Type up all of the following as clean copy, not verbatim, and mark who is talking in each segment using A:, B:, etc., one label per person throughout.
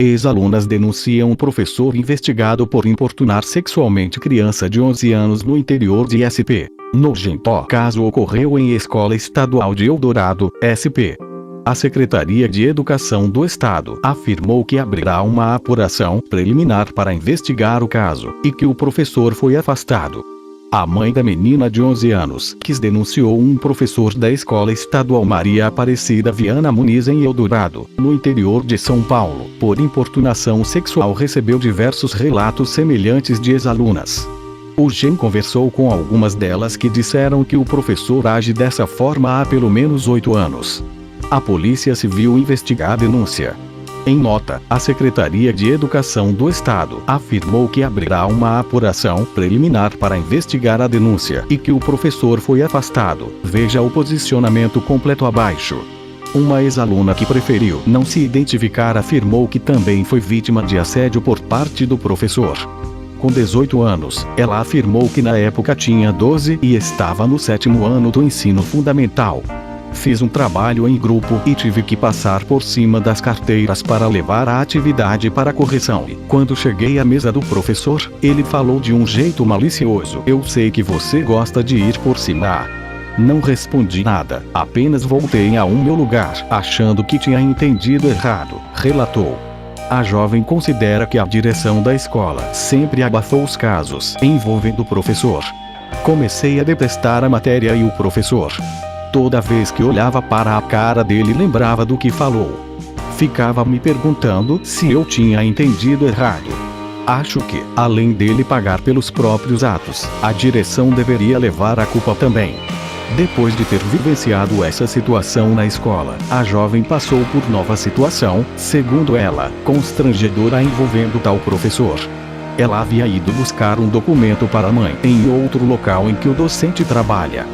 A: Ex-alunas denunciam professor investigado por importunar sexualmente criança de 11 anos no interior de SP. Nojento caso ocorreu em Escola Estadual de Eldorado, SP. A Secretaria de Educação do Estado afirmou que abrirá uma apuração preliminar para investigar o caso, e que o professor foi afastado. A mãe da menina de 11 anos, que denunciou um professor da Escola Estadual Maria Aparecida Viana Muniz em Eldorado, no interior de São Paulo, por importunação sexual, recebeu diversos relatos semelhantes de ex-alunas. O GEM conversou com algumas delas que disseram que o professor age dessa forma há pelo menos 8 anos. A Polícia Civil investiga a denúncia. Em nota, a Secretaria de Educação do Estado afirmou que abrirá uma apuração preliminar para investigar a denúncia e que o professor foi afastado. Veja o posicionamento completo abaixo. Uma ex-aluna que preferiu não se identificar afirmou que também foi vítima de assédio por parte do professor. Com 18 anos, ela afirmou que na época tinha 12 e estava no 7º ano do ensino fundamental. Fiz um trabalho em grupo e tive que passar por cima das carteiras para levar a atividade para correção. E quando cheguei à mesa do professor, ele falou de um jeito malicioso: "Eu sei que você gosta de ir por cima." Não respondi nada, apenas voltei ao meu lugar, achando que tinha entendido errado, relatou. A jovem considera que a direção da escola sempre abafou os casos envolvendo o professor. Comecei a detestar a matéria e o professor. Toda vez que olhava para a cara dele, lembrava do que falou. Ficava me perguntando se eu tinha entendido errado. Acho que, além dele pagar pelos próprios atos, a direção deveria levar a culpa também. Depois de ter vivenciado essa situação na escola, a jovem passou por nova situação, segundo ela, constrangedora envolvendo tal professor. Ela havia ido buscar um documento para a mãe em outro local em que o docente trabalha.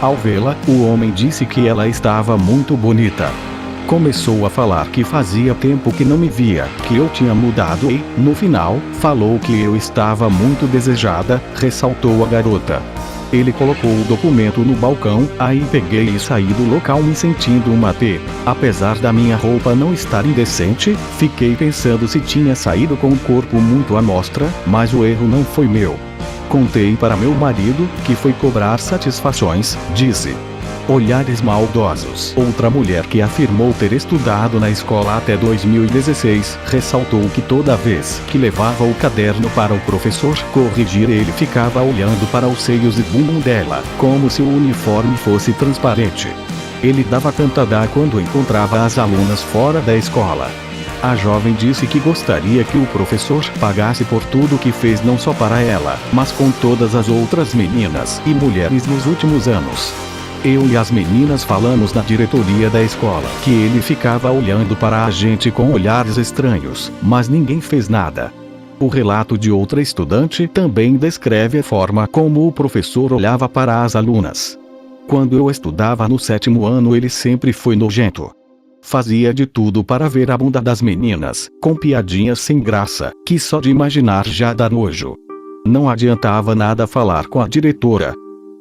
A: Ao vê-la, o homem disse que ela estava muito bonita. Começou a falar que fazia tempo que não me via, que eu tinha mudado e, no final, falou que eu estava muito desejada, ressaltou a garota. Ele colocou o documento no balcão, aí peguei e saí do local me sentindo uma T. Apesar da minha roupa não estar indecente, fiquei pensando se tinha saído com o corpo muito à mostra, mas o erro não foi meu. Contei para meu marido, que foi cobrar satisfações, disse. Olhares maldosos. Outra mulher que afirmou ter estudado na escola até 2016, ressaltou que toda vez que levava o caderno para o professor corrigir, ele ficava olhando para os seios e bumbum dela, como se o uniforme fosse transparente. Ele dava tanta dó quando encontrava as alunas fora da escola. A jovem disse que gostaria que o professor pagasse por tudo que fez, não só para ela, mas com todas as outras meninas e mulheres nos últimos anos. Eu e as meninas falamos na diretoria da escola que ele ficava olhando para a gente com olhares estranhos, mas ninguém fez nada. O relato de outra estudante também descreve a forma como o professor olhava para as alunas. Quando eu estudava no 7º ano, ele sempre foi nojento. Fazia de tudo para ver a bunda das meninas, com piadinhas sem graça, que só de imaginar já dá nojo. Não adiantava nada falar com a diretora.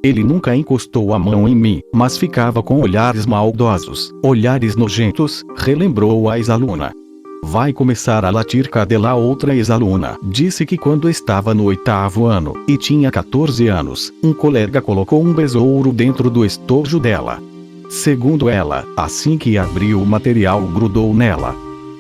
A: Ele nunca encostou a mão em mim, mas ficava com olhares maldosos, olhares nojentos, relembrou a ex-aluna. Vai começar a latir. Cadê lá? Outra ex-aluna disse que quando estava no 8º ano, e tinha 14 anos, um colega colocou um besouro dentro do estojo dela. Segundo ela, assim que abriu o material grudou nela.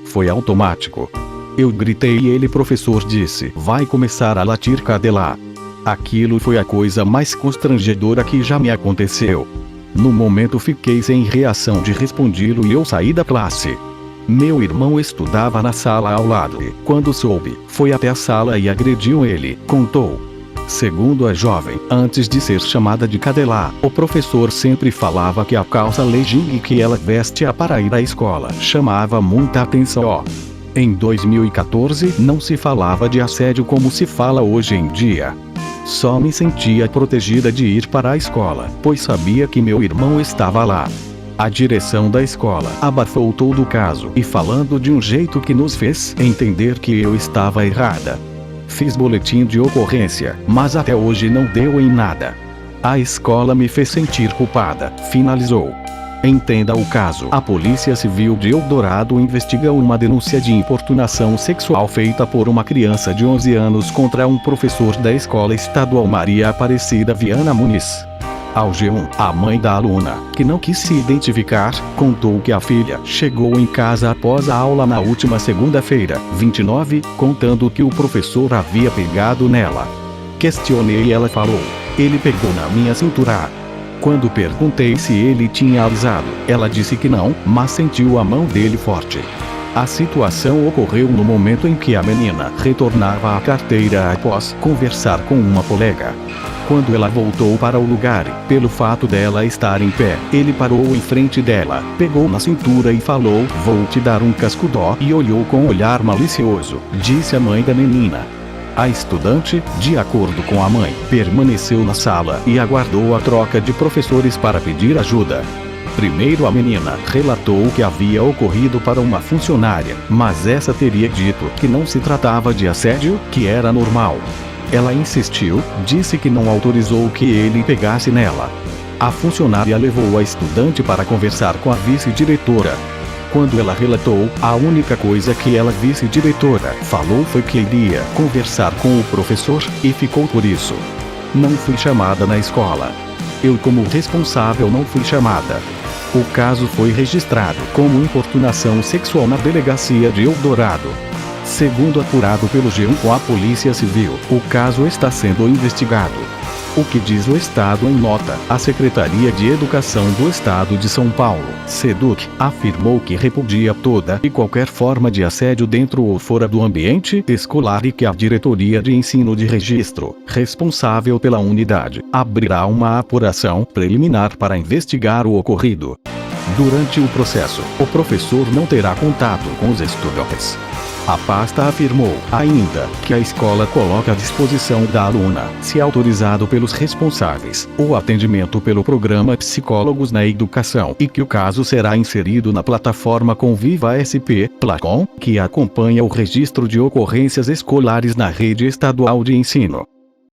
A: Foi automático. Eu gritei e ele, professor, disse, vai começar a latir. Cadê lá? Aquilo foi a coisa mais constrangedora que já me aconteceu. No momento fiquei sem reação de respondi-lo e eu saí da classe. Meu irmão estudava na sala ao lado e, quando soube, foi até a sala e agrediu ele, contou. Segundo a jovem, antes de ser chamada de Cadelá, o professor sempre falava que a calça legging que ela vestia para ir à escola chamava muita atenção. Em 2014 não se falava de assédio como se fala hoje em dia. Só me sentia protegida de ir para a escola, pois sabia que meu irmão estava lá. A direção da escola abafou todo o caso e falando de um jeito que nos fez entender que eu estava errada. Fiz boletim de ocorrência, mas até hoje não deu em nada. A escola me fez sentir culpada, finalizou. Entenda o caso. A Polícia Civil de Eldorado investiga uma denúncia de importunação sexual feita por uma criança de 11 anos contra um professor da Escola Estadual Maria Aparecida Viana Muniz. Ao G1, a mãe da aluna, que não quis se identificar, contou que a filha chegou em casa após a aula na última segunda-feira, 29, contando que o professor havia pegado nela. Questionei e ela falou: "Ele pegou na minha cintura." Quando perguntei se ele tinha avisado, ela disse que não, mas sentiu a mão dele forte. A situação ocorreu no momento em que a menina retornava à carteira após conversar com uma colega. Quando ela voltou para o lugar, pelo fato dela estar em pé, ele parou em frente dela, pegou na cintura e falou: "Vou te dar um cascudó", e olhou com um olhar malicioso, disse a mãe da menina. A estudante, de acordo com a mãe, permaneceu na sala e aguardou a troca de professores para pedir ajuda. Primeiro a menina relatou o que havia ocorrido para uma funcionária, mas essa teria dito que não se tratava de assédio, que era normal. Ela insistiu, disse que não autorizou que ele pegasse nela. A funcionária levou a estudante para conversar com a vice-diretora. Quando ela relatou, a única coisa que ela, vice-diretora, falou foi que iria conversar com o professor, e ficou por isso. Não fui chamada na escola. Eu, como responsável, não fui chamada. O caso foi registrado como importunação sexual na delegacia de Eldorado. Segundo apurado pelo G1 com a Polícia Civil, o caso está sendo investigado. O que diz o Estado em nota? A Secretaria de Educação do Estado de São Paulo, SEDUC, afirmou que repudia toda e qualquer forma de assédio dentro ou fora do ambiente escolar e que a Diretoria de Ensino de Registro, responsável pela unidade, abrirá uma apuração preliminar para investigar o ocorrido. Durante o processo, o professor não terá contato com os estudantes. A pasta afirmou, ainda, que a escola coloca à disposição da aluna, se autorizado pelos responsáveis, o atendimento pelo programa Psicólogos na Educação e que o caso será inserido na plataforma Conviva SP, Placom, que acompanha o registro de ocorrências escolares na rede estadual de ensino.